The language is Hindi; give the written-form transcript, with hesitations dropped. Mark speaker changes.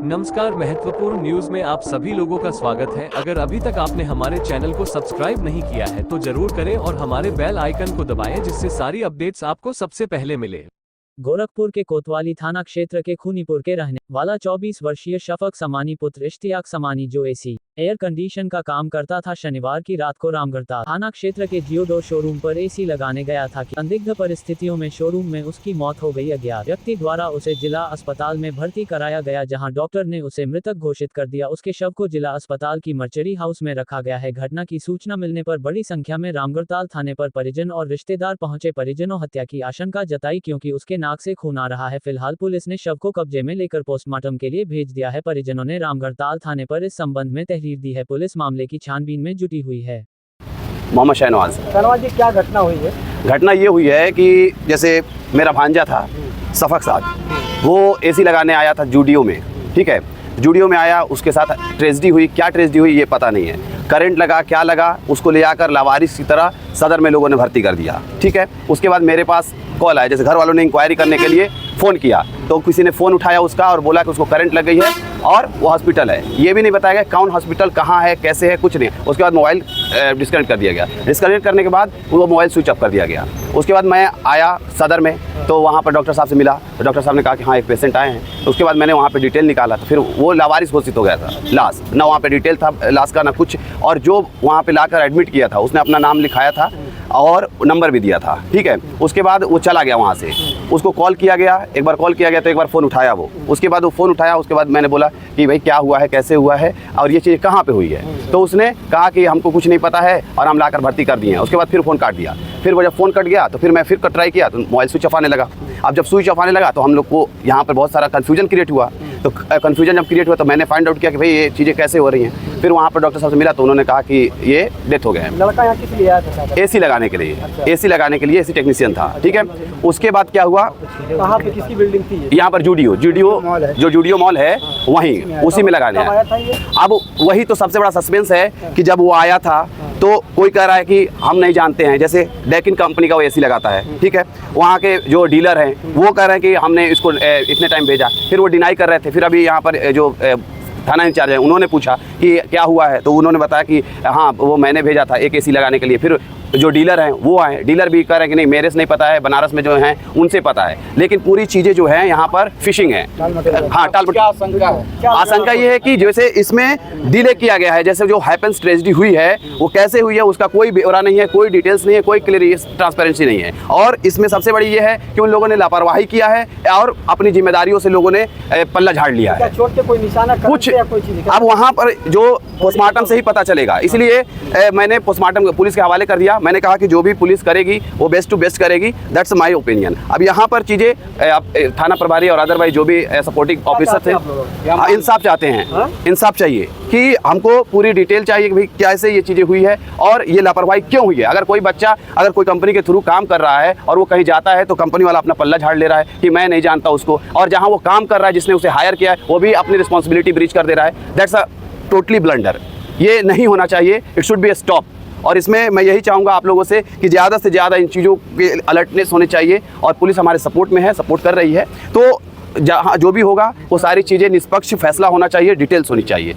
Speaker 1: नमस्कार, महत्वपूर्ण न्यूज में आप सभी लोगों का स्वागत है। अगर अभी तक आपने हमारे चैनल को सब्सक्राइब नहीं किया है तो जरूर करें और हमारे बेल आइकन को दबाएं, जिससे सारी अपडेट्स आपको सबसे पहले मिले।
Speaker 2: गोरखपुर के कोतवाली थाना क्षेत्र के खूनीपुर के रहने वाला 24 वर्षीय शफक समानी पुत्र इश्तियाक समानी, जो एसी एयर कंडीशन का काम करता था, शनिवार की रात को रामगढ़ थाना क्षेत्र के जियोडो शोरूम पर एसी लगाने गया था कि संदिग्ध परिस्थितियों में शोरूम में उसकी मौत हो गई। अज्ञात व्यक्ति द्वारा उसे जिला अस्पताल में भर्ती कराया गया, जहां डॉक्टर ने उसे मृतक घोषित कर दिया। उसके शव को जिला अस्पताल की मर्चरी हाउस में रखा गया है। घटना की सूचना मिलने पर बड़ी संख्या में रामगढ़ताल थाने पर परिजन और रिश्तेदार पहुंचे। परिजनों हत्या की आशंका जताई क्योंकि उसके नाक से खून आ रहा है। फिलहाल पुलिस ने शव को कब्जे में लेकर पोस्टमार्टम के लिए भेज दिया है। परिजनों ने रामगढ़ताल थाने पर इस संबंध में तहरीर दी है। पुलिस मामले की छानबीन में जुटी हुई है।
Speaker 3: मोहम्मद शहनवाज
Speaker 4: जी, क्या घटना हुई है?
Speaker 3: घटना ये हुई है कि जैसे मेरा भांजा था शफक साहब, वो एसी लगाने आया था जूडियो में। ठीक है, जूडियो में आया, उसके साथ ट्रेजेडी हुई। क्या ट्रेजेडी हुई ये पता नहीं है। करंट लगा, क्या लगा, उसको ले आकर लावारिस की तरह सदर में लोगों ने भर्ती कर दिया। ठीक है, उसके बाद मेरे पास कॉल आया, जैसे घर वालों ने इंक्वायरी करने के लिए फ़ोन किया तो किसी ने फ़ोन उठाया उसका और बोला कि उसको करंट लग गई है और वो हॉस्पिटल है। ये भी नहीं बताया गया कौन हॉस्पिटल, कहाँ है, कैसे है, कुछ नहीं। उसके बाद मोबाइल डिस्कनेक्ट कर दिया गया। डिस्कनेक्ट करने के बाद वो मोबाइल स्विच ऑफ कर दिया गया। उसके बाद मैं आया सदर में, तो वहाँ पर डॉक्टर साहब से मिला। तो डॉक्टर साहब ने कहा कि हाँ, एक पेशेंट आए हैं। तो उसके बाद मैंने वहाँ पे डिटेल निकाला, तो फिर वो लावारिस घोषित हो गया था। लाश ना वहाँ पे डिटेल था लाश का, ना कुछ। और जो वहाँ पे लाकर एडमिट किया था उसने अपना नाम लिखाया था और नंबर भी दिया था। ठीक है, उसके बाद वो चला गया वहाँ से। उसको कॉल किया गया, एक बार कॉल किया गया तो एक बार फ़ोन उठाया वो। उसके बाद वो फ़ोन उठाया, उसके बाद मैंने बोला कि भाई क्या हुआ है, कैसे हुआ है और ये चीज़ कहाँ पे हुई है। तो उसने कहा कि हमको कुछ नहीं पता है और हम लाकर भर्ती कर दिए हैं। उसके बाद फिर फ़ोन काट दिया। फिर वो जब फ़ोन कट गया तो फिर मैं फिर ट्राई किया तो मोबाइल स्विच ऑफ आने लगा। अब जब स्विच ऑफ आने लगा तो हम लोग को यहाँ पर बहुत सारा कन्फ्यूजन क्रिएट हुआ। तो कन्फ्यूजन जब क्रिएट हुआ तो मैंने फाइंड आउट किया कि भाई ये चीज़ें कैसे हो रही हैं। फिर वहाँ पर डॉक्टर साहब से मिला तो उन्होंने कहा कि ये डेथ हो गया है।
Speaker 4: लड़का यहाँ किस लिए आया था?
Speaker 3: एसी लगाने के लिए।
Speaker 4: अच्छा।
Speaker 3: एसी लगाने के लिए एसी टेक्नीशियन था। ठीक है, उसके बाद क्या हुआ,
Speaker 4: कहाँ पे, किसकी बिल्डिंग थी?
Speaker 3: यहाँ पर जूडियो जो जूडियो मॉल है वहीं, उसी में लगाने आया। अब वही तो सबसे बड़ा सस्पेंस है कि जब वो आया था तो कोई कह रहा है कि हम नहीं जानते हैं, जैसे डेकिन कंपनी का वो एसी लगाता है। ठीक है, वहाँ के जो डीलर हैं वो कह रहे हैं कि हमने इसको इतने टाइम भेजा, फिर वो डिनाई कर रहे थे। फिर अभी यहाँ पर जो थाना इंचार्ज है उन्होंने पूछा कि क्या हुआ है, तो उन्होंने बताया कि हाँ वो मैंने भेजा था एक एसी लगाने के लिए। फिर जो डीलर हैं वो आए, डीलर भी कह रहे हैं कि नहीं मेरे से नहीं पता है, बनारस में जो हैं उनसे पता है। लेकिन पूरी चीज़ें जो है यहाँ पर फिशिंग है। हाँ, आशंका ये है कि जैसे इसमें डिले किया गया है, जैसे जो हैपेंस ट्रेजेडी हुई है वो कैसे हुई है उसका कोई ब्यौरा नहीं है, कोई डिटेल्स नहीं है, कोई क्लियर ट्रांसपेरेंसी नहीं है। और इसमें सबसे बड़ी ये है कि उन लोगों ने लापरवाही किया है और अपनी जिम्मेदारियों से लोगों ने पल्ला झाड़ लिया है। कुछ अब वहाँ पर जो पोस्टमार्टम से ही पता चलेगा, इसलिए मैंने पोस्टमार्टम पुलिस के हवाले कर दिया। मैंने कहा कि जो भी पुलिस करेगी वो बेस्ट टू बेस्ट करेगी, दैट्स माय ओपिनियन। अब यहाँ पर चीज़ें थाना प्रभारी और अदर जो भी सपोर्टिंग ऑफिसर थे इंसाफ चाहते हैं, इंसाफ चाहिए कि हमको पूरी डिटेल चाहिए कि भाई कैसे ये चीज़ें हुई है और ये लापरवाही क्यों हुई है। अगर कोई बच्चा अगर कोई कंपनी के थ्रू काम कर रहा है और वो कहीं जाता है तो कंपनी वाला अपना पल्ला झाड़ ले रहा है कि मैं नहीं जानता उसको, और जहाँ वो काम कर रहा है जिसने उसे हायर किया है वो भी अपनी रिस्पॉन्सिबिलिटी ब्रीच कर दे रहा है। That's a totally blunder. ये नहीं होना चाहिए, it should be A stop. और इसमें मैं यही चाहूँगा आप लोगों से कि ज़्यादा से ज़्यादा इन चीज़ों के अलर्टनेस होने चाहिए और पुलिस हमारे सपोर्ट में है, सपोर्ट कर रही है। तो जहाँ जो भी होगा वो सारी चीज़ें निष्पक्ष फैसला होना चाहिए, डिटेल्स होनी चाहिए।